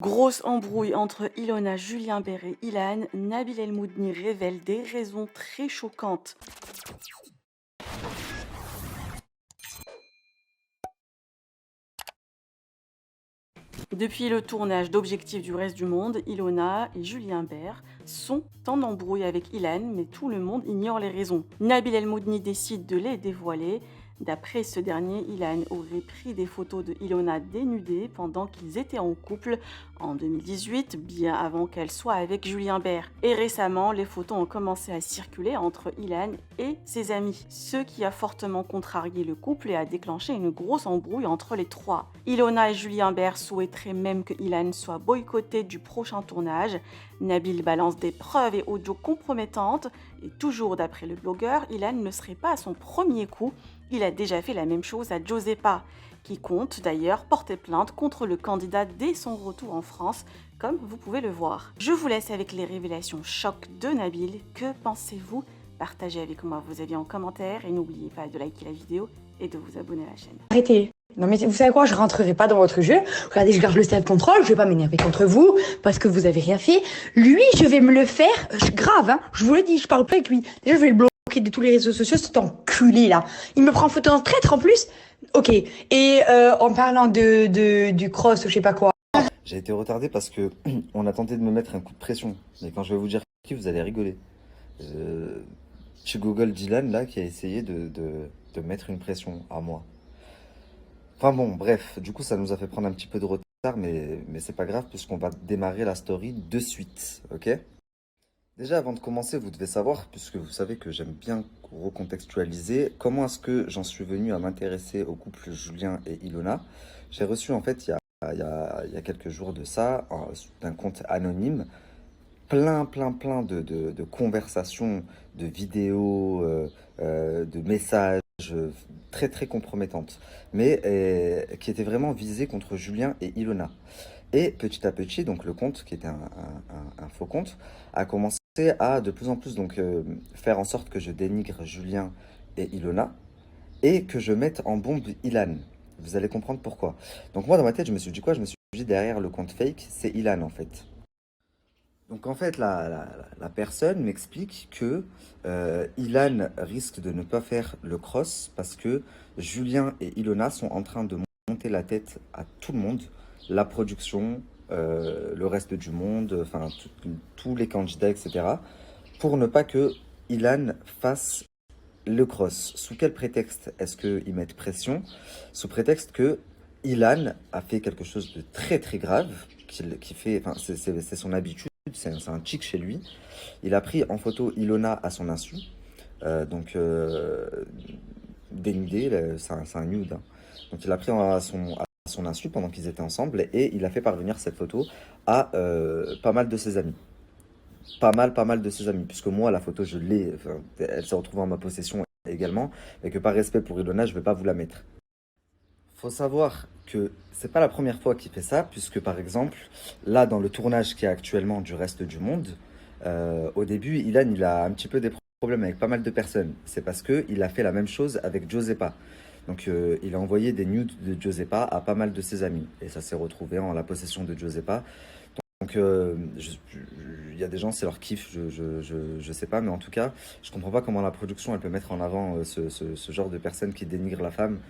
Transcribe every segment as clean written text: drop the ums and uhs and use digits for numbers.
Grosse embrouille entre Ilona Julien Bert et Ilan, Nabil El Moudni révèle des raisons très choquantes. Depuis le tournage d'Objectifs du reste du monde, Ilona et Julien Bert sont en embrouille avec Ilan, mais tout le monde ignore les raisons. Nabil El Moudni décide de les dévoiler. D'après ce dernier, Ilan aurait pris des photos de Ilona dénudée pendant qu'ils étaient en couple en 2018, bien avant qu'elle soit avec Julien Bert. Et récemment, les photos ont commencé à circuler entre Ilan et ses amis, ce qui a fortement contrarié le couple et a déclenché une grosse embrouille entre les trois. Ilona et Julien Bert souhaiteraient même que Ilan soit boycotté du prochain tournage. Nabil balance des preuves et audios compromettantes et toujours d'après le blogueur, Ilan ne serait pas à son premier coup. Il a déjà fait la même chose à Giuseppa, qui compte d'ailleurs porter plainte contre le candidat dès son retour en France, comme vous pouvez le voir. Je vous laisse avec les révélations choc de Nabil. Que pensez-vous? Partagez avec moi vos avis en commentaire et n'oubliez pas de liker la vidéo et de vous abonner à la chaîne. Arrêtez. Non mais vous savez quoi, je rentrerai pas dans votre jeu. Regardez, je garde le self-control, je vais pas m'énerver contre vous parce que vous avez rien fait. Lui, je vais me le faire grave, hein. Je vous le dis, je parle pas avec lui. Déjà, je vais le bloquer de tous les réseaux sociaux, cet enculé là. Il me prend en photo en traître en plus. Ok. Et en parlant du cross, je sais pas quoi. J'ai été retardé parce que on a tenté de me mettre un coup de pression. Mais quand je vais vous dire qui, vous allez rigoler. Tu Google Dylan là qui a essayé de mettre une pression à moi. Enfin bon, bref, du coup ça nous a fait prendre un petit peu de retard, mais c'est pas grave puisqu'on va démarrer la story de suite, ok? Déjà avant de commencer, vous devez savoir, puisque vous savez que j'aime bien recontextualiser, comment est-ce que j'en suis venu à m'intéresser au couple Julien et Ilona. J'ai reçu en fait il y a quelques jours de ça, d'un compte anonyme, plein de conversations, de vidéos, de messages très compromettantes, mais qui étaient vraiment visées contre Julien et Ilona. Et petit à petit, donc le compte, qui était un faux compte, a commencé à de plus en plus donc, faire en sorte que je dénigre Julien et Ilona et que je mette en bombe Ilan. Vous allez comprendre pourquoi. Donc moi, dans ma tête, je me suis dit quoi? Je me suis dit derrière le compte fake, c'est Ilan en fait. Donc en fait, la personne m'explique que Ilan risque de ne pas faire le cross parce que Julien et Ilona sont en train de monter la tête à tout le monde, la production, le reste du monde, enfin tous les candidats, etc. pour ne pas que Ilan fasse le cross. Sous quel prétexte est-ce qu'ils mettent pression? Sous prétexte que Ilan a fait quelque chose de très grave, qui fait, enfin c'est son habitude. C'est un tic chez lui. Il a pris en photo Ilona à son insu. Dénudé, c'est un nude. Hein. Donc il a pris à son insu pendant qu'ils étaient ensemble et il a fait parvenir cette photo à pas mal de ses amis. Pas mal de ses amis. Puisque moi, la photo, je l'ai. Enfin, elle s'est retrouvée en ma possession également. Et que par respect pour Ilona, je ne vais pas vous la mettre. Faut savoir que c'est pas la première fois qu'il fait ça, puisque par exemple, là dans le tournage qui est actuellement du reste du monde, au début, Ilan il a un petit peu des problèmes avec pas mal de personnes. C'est parce qu'il a fait la même chose avec Giuseppa. Donc il a envoyé des nudes de Giuseppa à pas mal de ses amis. Et ça s'est retrouvé en la possession de Giuseppa. Donc il y a des gens, c'est leur kiff, je sais pas, mais en tout cas, je comprends pas comment la production elle peut mettre en avant ce genre de personnes qui dénigrent la femme.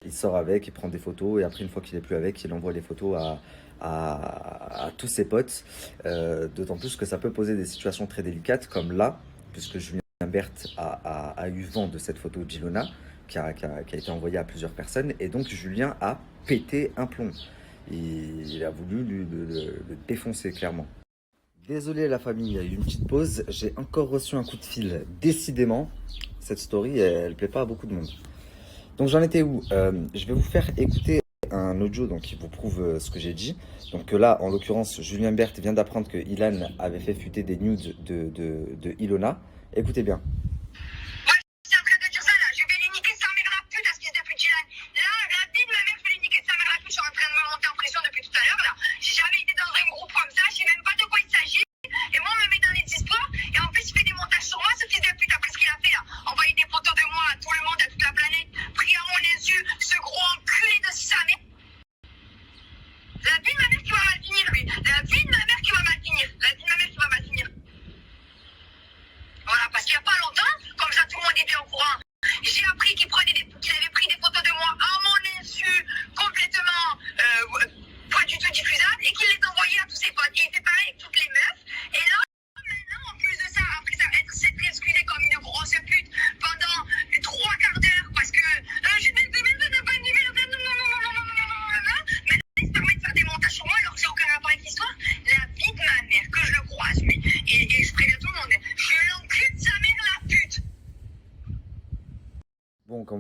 Il sort avec, il prend des photos et après une fois qu'il n'est plus avec, il envoie les photos à tous ses potes. D'autant plus que ça peut poser des situations très délicates comme là, puisque Julien Bert a eu vent de cette photo d'Ilona qui a été envoyée à plusieurs personnes et donc Julien a pété un plomb. Il a voulu le défoncer clairement. Désolé la famille, il y a eu une petite pause. J'ai encore reçu un coup de fil. Décidément, cette story, elle plaît pas à beaucoup de monde. Donc j'en étais où? Je vais vous faire écouter un audio donc, qui vous prouve ce que j'ai dit. Donc là, en l'occurrence, Julien Bert vient d'apprendre que Ilan avait fait fuiter des nudes de Ilona. Écoutez bien. La vie de ma mère qui m'a mal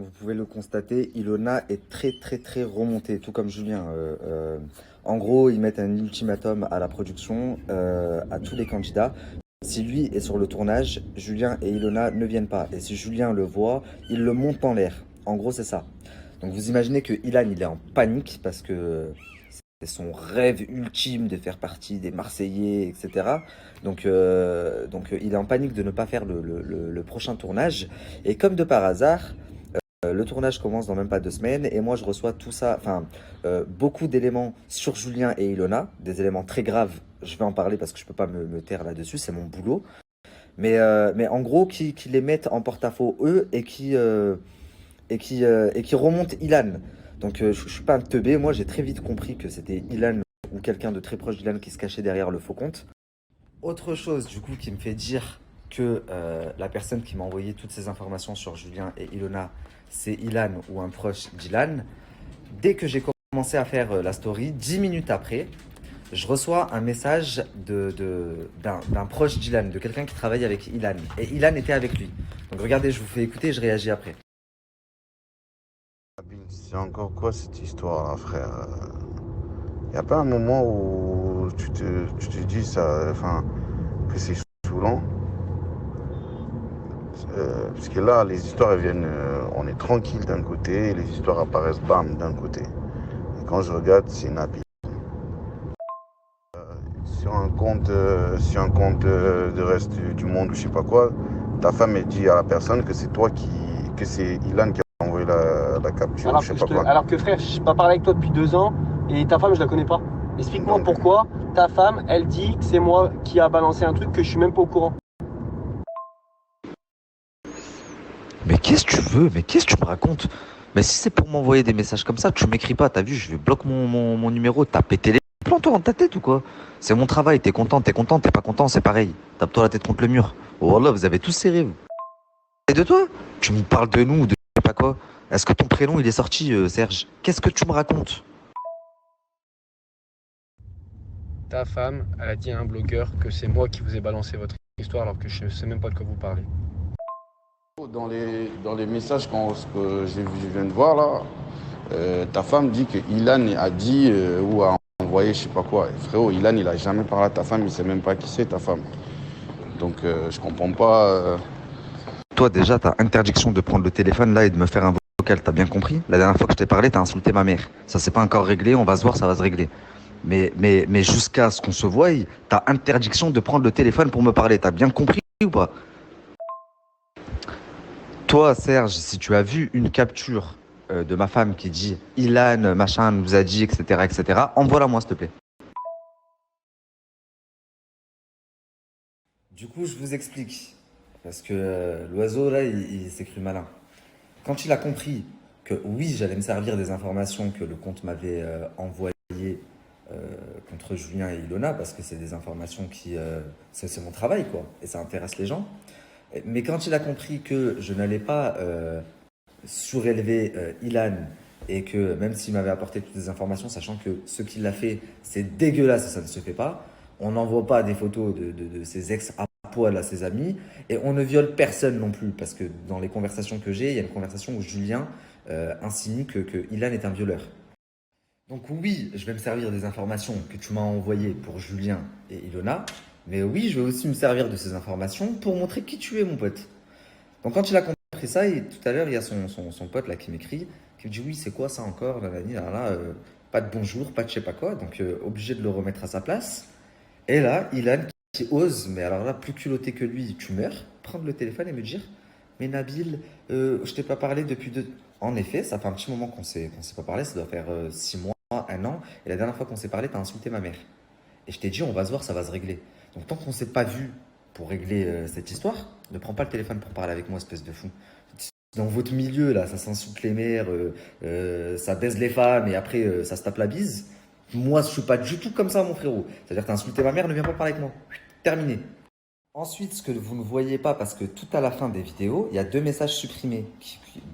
vous pouvez le constater, Ilona est très remontée, tout comme Julien. En gros, ils mettent un ultimatum à la production, à tous les candidats. Si lui est sur le tournage, Julien et Ilona ne viennent pas. Et si Julien le voit, il le monte en l'air. En gros, c'est ça. Donc vous imaginez que Ilan, il est en panique parce que c'est son rêve ultime de faire partie des Marseillais, etc. Donc il est en panique de ne pas faire le prochain tournage. Et comme de par hasard, le tournage commence dans même pas 2 semaines et moi je reçois tout ça, beaucoup d'éléments sur Julien et Ilona, des éléments très graves. Je vais en parler parce que je peux pas me taire là-dessus, c'est mon boulot. Mais en gros, qui les mettent en porte-à-faux eux et qui remontent Ilan. Donc je suis pas un teubé, moi j'ai très vite compris que c'était Ilan ou quelqu'un de très proche d'Ilan qui se cachait derrière le faux compte. Autre chose du coup qui me fait dire que la personne qui m'a envoyé toutes ces informations sur Julien et Ilona, c'est Ilan ou un proche d'Ilan. Dès que j'ai commencé à faire la story, 10 minutes après, je reçois un message d'un proche d'Ilan, de quelqu'un qui travaille avec Ilan. Et Ilan était avec lui. Donc regardez, je vous fais écouter et je réagis après. C'est encore quoi cette histoire, là, frère? Y a pas un moment où tu te dis ça, que c'est saoulant? Parce que là, les histoires elles viennent, on est tranquille d'un côté, et les histoires apparaissent bam d'un côté. Et quand je regarde, c'est Nabil. Sur un compte de reste du monde ou je sais pas quoi, ta femme elle dit à la personne que c'est que c'est Ilan qui a envoyé la capture, Alors je sais que, pas quoi. alors que frère, je n'ai pas parlé avec toi depuis 2 ans et ta femme, je la connais pas. Explique-moi Donc, pourquoi ta femme, elle dit que c'est moi qui a balancé un truc que je suis même pas au courant. Mais qu'est-ce que tu veux? Mais qu'est-ce que tu me racontes? Mais si c'est pour m'envoyer des messages comme ça, tu m'écris pas, t'as vu, je vais bloquer mon numéro, t'as pété les plans toi dans ta tête ou quoi? C'est mon travail, t'es content, t'es pas content, c'est pareil. Tape-toi la tête contre le mur. Oh là, vous avez tous serré, vous. Et de toi? Tu me parles de nous, de je sais pas quoi. Est-ce que ton prénom il est sorti, Serge? Qu'est-ce que tu me racontes? Ta femme, elle a dit à un blogueur que c'est moi qui vous ai balancé votre histoire alors que je sais même pas de quoi vous parlez. Dans les messages que je viens de voir là, ta femme dit que Ilan a dit ou a envoyé je sais pas quoi. Et frérot, Ilan il a jamais parlé à ta femme, il sait même pas qui c'est ta femme. Donc je comprends pas. Toi déjà, t'as interdiction de prendre le téléphone là et de me faire un vocal, t'as bien compris? La dernière fois que je t'ai parlé, t'as insulté ma mère. Ça c'est pas encore réglé, on va se voir, ça va se régler. Mais jusqu'à ce qu'on se voie, t'as interdiction de prendre le téléphone pour me parler. T'as bien compris ou pas? Toi, Serge, si tu as vu une capture de ma femme qui dit Ilan, machin, nous a dit, etc., envoie-la moi, s'il te plaît. Du coup, je vous explique. Parce que l'oiseau, là, il s'est cru malin. Quand il a compris que oui, j'allais me servir des informations que le compte m'avait envoyées contre Julien et Ilona, parce que c'est des informations qui... c'est mon travail, quoi. Et ça intéresse les gens. Mais quand il a compris que je n'allais pas surélever Ilan et que même s'il m'avait apporté toutes les informations, sachant que ce qu'il a fait, c'est dégueulasse et ça ne se fait pas, on n'envoie pas des photos de ses ex à poil à ses amis et on ne viole personne non plus parce que dans les conversations que j'ai, il y a une conversation où Julien insinue que Ilan est un violeur. Donc oui, je vais me servir des informations que tu m'as envoyées pour Julien et Ilona, mais oui, je vais aussi me servir de ces informations pour montrer qui tu es, mon pote. Donc quand il a compris ça, et tout à l'heure, il y a son pote là qui m'écrit, qui me dit oui, c'est quoi ça encore, pas de bonjour, pas de je sais pas quoi, donc obligé de le remettre à sa place. Et là, Ilan qui ose, mais alors là, plus culotté que lui, tu meurs, prendre le téléphone et me dire mais Nabil, je t'ai pas parlé depuis 2... En effet, ça fait un petit moment qu'on s'est pas parlé, ça doit faire 6 mois, 1 an, et la dernière fois qu'on s'est parlé, t'as insulté ma mère. Et je t'ai dit, on va se voir, ça va se régler. Donc tant qu'on s'est pas vu pour régler cette histoire, ne prends pas le téléphone pour parler avec moi, espèce de fou. Dans votre milieu, là, ça s'insulte les mères, ça baise les femmes, et après, ça se tape la bise. Moi, je suis pas du tout comme ça, mon frérot. C'est-à-dire, t'as insulté ma mère, ne viens pas parler avec moi. Terminé. Ensuite, ce que vous ne voyez pas, parce que tout à la fin des vidéos, il y a 2 messages supprimés.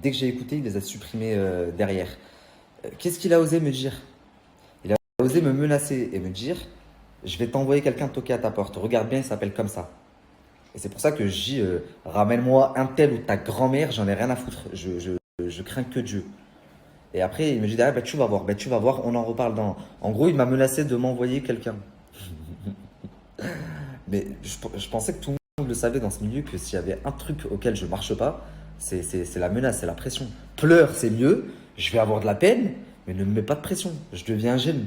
Dès que j'ai écouté, il les a supprimés derrière. Qu'est-ce qu'il a osé me dire? Il a osé me menacer et me dire je vais t'envoyer quelqu'un toquer à ta porte. Regarde bien, il s'appelle comme ça. Et c'est pour ça que je dis ramène-moi un tel ou ta grand-mère, j'en ai rien à foutre. je crains que Dieu. Et après, il me dit, ah, bah, tu vas voir, on en reparle dans. En gros, il m'a menacé de m'envoyer quelqu'un. Mais je pensais que tout le monde le savait dans ce milieu, que s'il y avait un truc auquel je marche pas, c'est la menace, c'est la pression. Pleure, c'est mieux, je vais avoir de la peine, mais ne me mets pas de pression, je deviens un gêne.